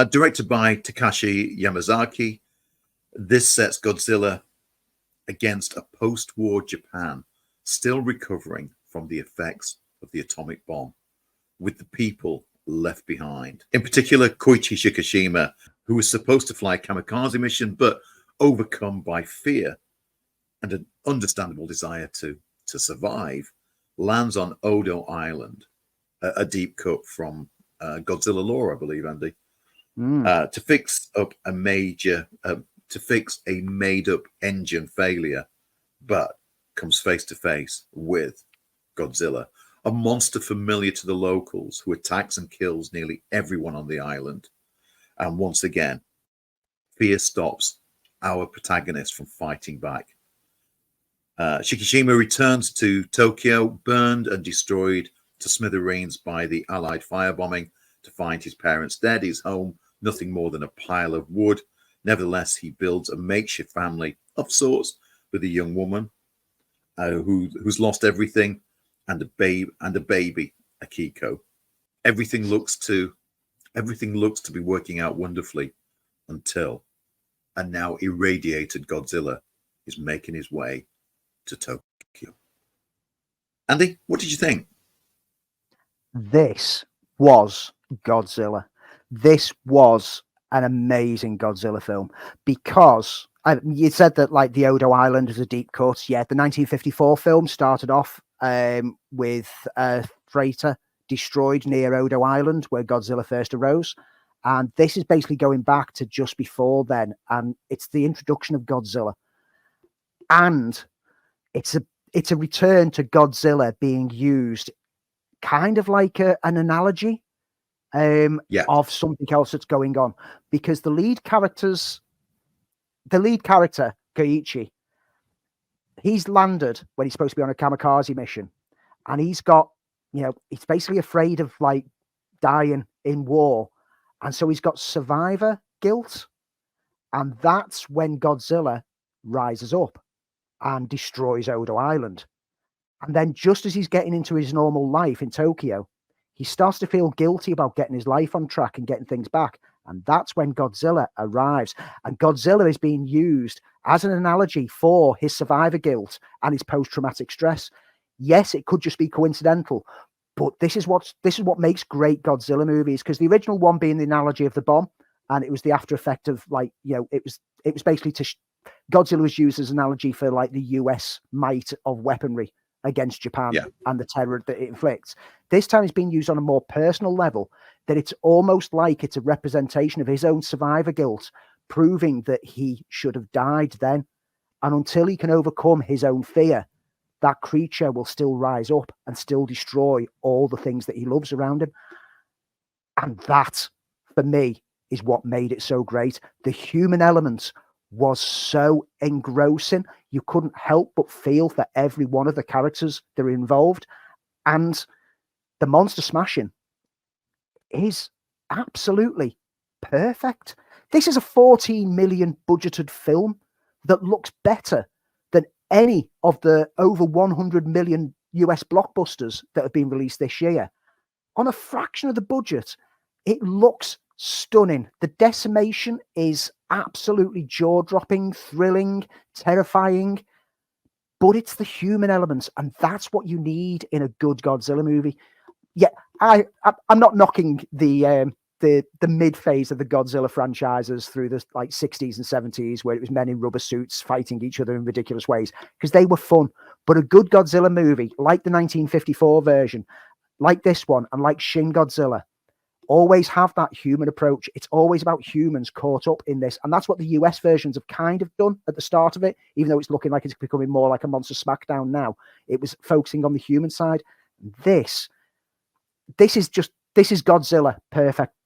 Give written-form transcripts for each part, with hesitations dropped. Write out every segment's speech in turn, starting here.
Directed by Takashi Yamazaki, this sets Godzilla against a post-war Japan still recovering from the effects of the atomic bomb, with the people left behind. In particular, Koichi Shikishima, who was supposed to fly a kamikaze mission, but overcome by fear and an understandable desire to survive, lands on Odo Island, a deep cut from Godzilla lore, I believe, Andy, to fix up a made-up engine failure, but comes face to face with Godzilla, a monster familiar to the locals who attacks and kills nearly everyone on the island. And once again, fear stops our protagonist from fighting back. Shikishima returns to Tokyo, burned and destroyed to smithereens by the Allied firebombing, to find his parents dead, his home nothing more than a pile of wood. Nevertheless, he builds a makeshift family of sorts with a young woman who's lost everything, and a baby, Akiko. Everything looks to be working out wonderfully until a now irradiated Godzilla is making his way to Tokyo. Andy, what did you think? This was Godzilla. This was an amazing Godzilla film, because you said that like the Odo Island is a deep cut. Yeah, the 1954 film started off with a freighter destroyed near Odo Island, where Godzilla first arose. And this is basically going back to just before then. And it's the introduction of Godzilla. And it's a return to Godzilla being used kind of like an analogy of something else that's going on. Because the lead character, Koichi, he's landed when he's supposed to be on a kamikaze mission. And he's got, he's basically afraid of like dying in war. And so he's got survivor guilt. And that's when Godzilla rises up and destroys Odo Island. And then just as he's getting into his normal life in Tokyo, he starts to feel guilty about getting his life on track and getting things back. And that's when Godzilla arrives. And Godzilla is being used as an analogy for his survivor guilt and his post-traumatic stress. Yes, it could just be coincidental, but this is what makes great Godzilla movies, because the original one being the analogy of the bomb, and it was the after effect of it was basically Godzilla was used as an analogy for like the US might of weaponry against Japan and the terror that it inflicts. This time it's being used on a more personal level, that it's almost like it's a representation of his own survivor guilt, proving that he should have died then. And until he can overcome his own fear, that creature will still rise up and still destroy all the things that he loves around him. And that, for me, is what made it so great. The human element was so engrossing. You couldn't help but feel for every one of the characters that are involved. And the monster smashing is absolutely perfect. This is a 14 million budgeted film that looks better than any of the over 100 million US blockbusters that have been released this year. On a fraction of the budget, it looks stunning. The decimation is absolutely jaw-dropping, thrilling, terrifying, but it's the human elements, and that's what you need in a good Godzilla movie. Yeah, I'm not knocking the mid phase of the Godzilla franchises through the like 60s and 70s, where it was men in rubber suits fighting each other in ridiculous ways, because they were fun. But a good Godzilla movie, like the 1954 version, like this one, and like Shin Godzilla, always have that human approach. It's always about humans caught up in this. And that's what the US versions have kind of done at the start of it, even though it's looking like it's becoming more like a Monster Smackdown now. It was focusing on the human side. This is Godzilla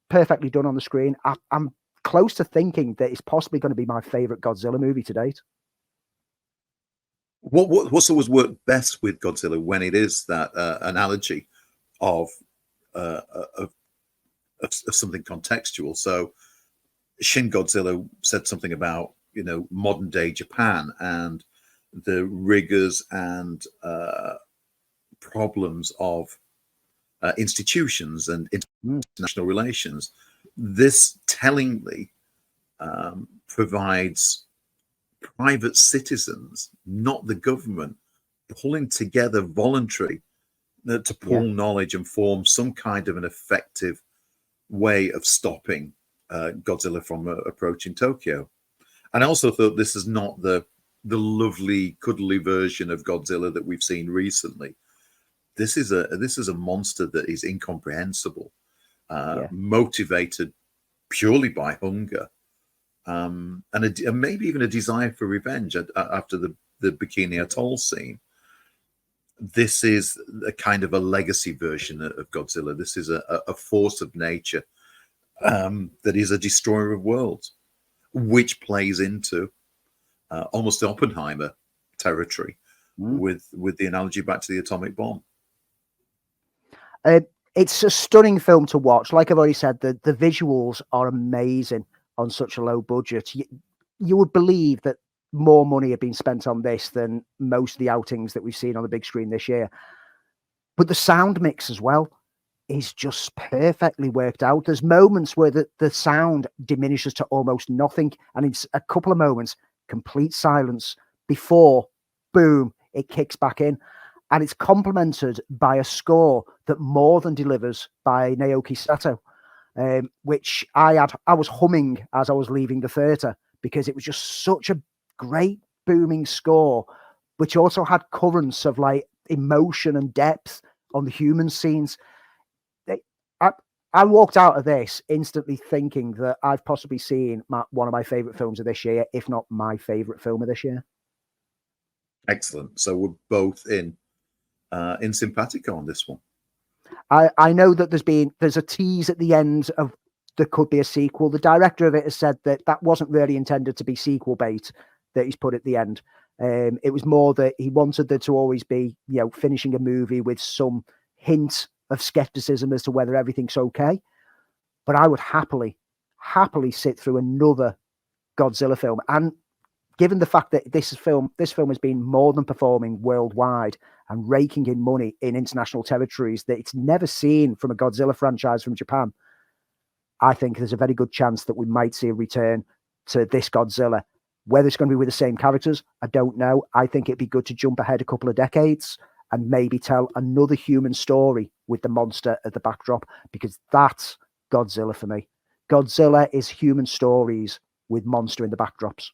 perfectly done on the screen. I'm close to thinking that it's possibly going to be my favorite Godzilla movie to date. What's always worked best with Godzilla when it is that analogy of something contextual. So Shin Godzilla said something about modern day Japan and the rigors and problems of institutions and international relations. This tellingly provides private citizens, not the government, pulling together voluntary to pool knowledge and form some kind of an effective way of stopping Godzilla from approaching Tokyo. And I also thought this is not the lovely, cuddly version of Godzilla that we've seen recently. This is a monster that is incomprehensible, motivated purely by hunger, and maybe even a desire for revenge after the Bikini Atoll scene. This is a kind of a legacy version of Godzilla. This is a force of nature that is a destroyer of worlds, which plays into almost Oppenheimer territory with the analogy back to the atomic bomb. It's a stunning film to watch. Like I've already said, the visuals are amazing on such a low budget. You would believe that more money had been spent on this than most of the outings that we've seen on the big screen this year. But the sound mix as well is just perfectly worked out. There's moments where the sound diminishes to almost nothing, and it's a couple of moments, complete silence before, boom, it kicks back in. And it's complemented by a score that more than delivers by Naoki Sato, which I was humming as I was leaving the theatre, because it was just such a great booming score, which also had currents of like emotion and depth on the human scenes. I walked out of this instantly thinking that I've possibly seen one of my favourite films of this year, if not my favourite film of this year. Excellent. So we're both in simpatico on this one. I know that there's a tease at the end of there could be a sequel. The director of it has said that wasn't really intended to be sequel bait that he's put at the end. It was more that he wanted there to always be, finishing a movie with some hint of skepticism as to whether everything's okay. But I would happily sit through another Godzilla film. And given the fact that this film has been more than performing worldwide and raking in money in international territories that it's never seen from a Godzilla franchise from Japan, I think there's a very good chance that we might see a return to this Godzilla. Whether it's going to be with the same characters, I don't know. I think it'd be good to jump ahead a couple of decades and maybe tell another human story with the monster at the backdrop, because that's Godzilla for me. Godzilla is human stories with monster in the backdrops.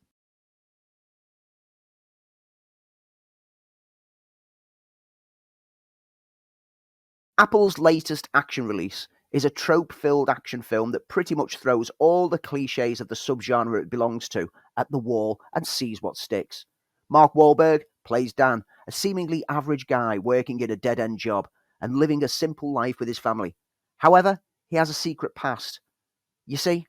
Apple's latest action release is a trope-filled action film that pretty much throws all the cliches of the subgenre it belongs to at the wall and sees what sticks. Mark Wahlberg plays Dan, a seemingly average guy working in a dead-end job and living a simple life with his family. However, he has a secret past. You see,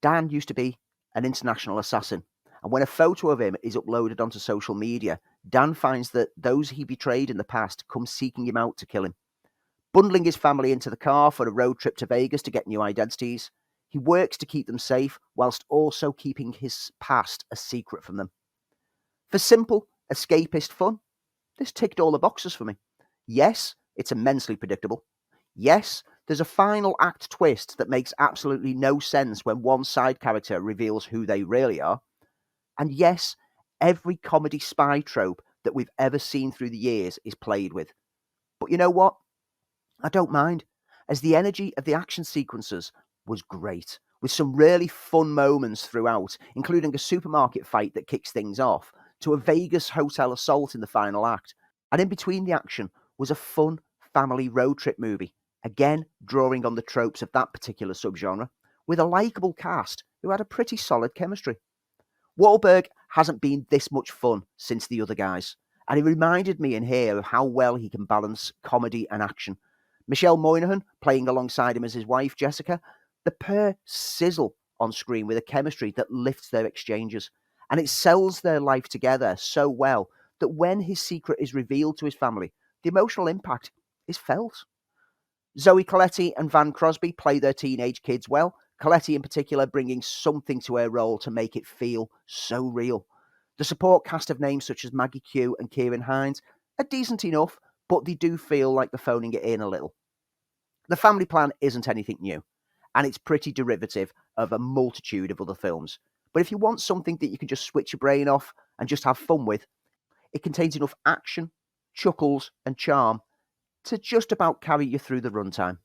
Dan used to be an international assassin, and when a photo of him is uploaded onto social media, Dan finds that those he betrayed in the past come seeking him out to kill him. Bundling his family into the car for a road trip to Vegas to get new identities, he works to keep them safe whilst also keeping his past a secret from them. For simple, escapist fun, this ticked all the boxes for me. Yes, it's immensely predictable. Yes, there's a final act twist that makes absolutely no sense when one side character reveals who they really are. And yes, every comedy spy trope that we've ever seen through the years is played with. But you know what? I don't mind, as the energy of the action sequences was great, with some really fun moments throughout, including a supermarket fight that kicks things off, to a Vegas hotel assault in the final act. And in between the action was a fun family road trip movie, again drawing on the tropes of that particular subgenre, with a likeable cast who had a pretty solid chemistry. Wahlberg hasn't been this much fun since The Other Guys, and he reminded me in here of how well he can balance comedy and action. Michelle Moynihan playing alongside him as his wife, Jessica, the pair sizzle on screen with a chemistry that lifts their exchanges, and it sells their life together so well that when his secret is revealed to his family, the emotional impact is felt. Zoe Colletti and Van Crosby play their teenage kids well, Colletti in particular bringing something to her role to make it feel so real. The support cast of names such as Maggie Q and Kieran Hines are decent enough, but they do feel like they're phoning it in a little. The family plan isn't anything new. and it's pretty derivative of a multitude of other films. But if you want something that you can just switch your brain off and just have fun with, it contains enough action, chuckles, and charm to just about carry you through the runtime.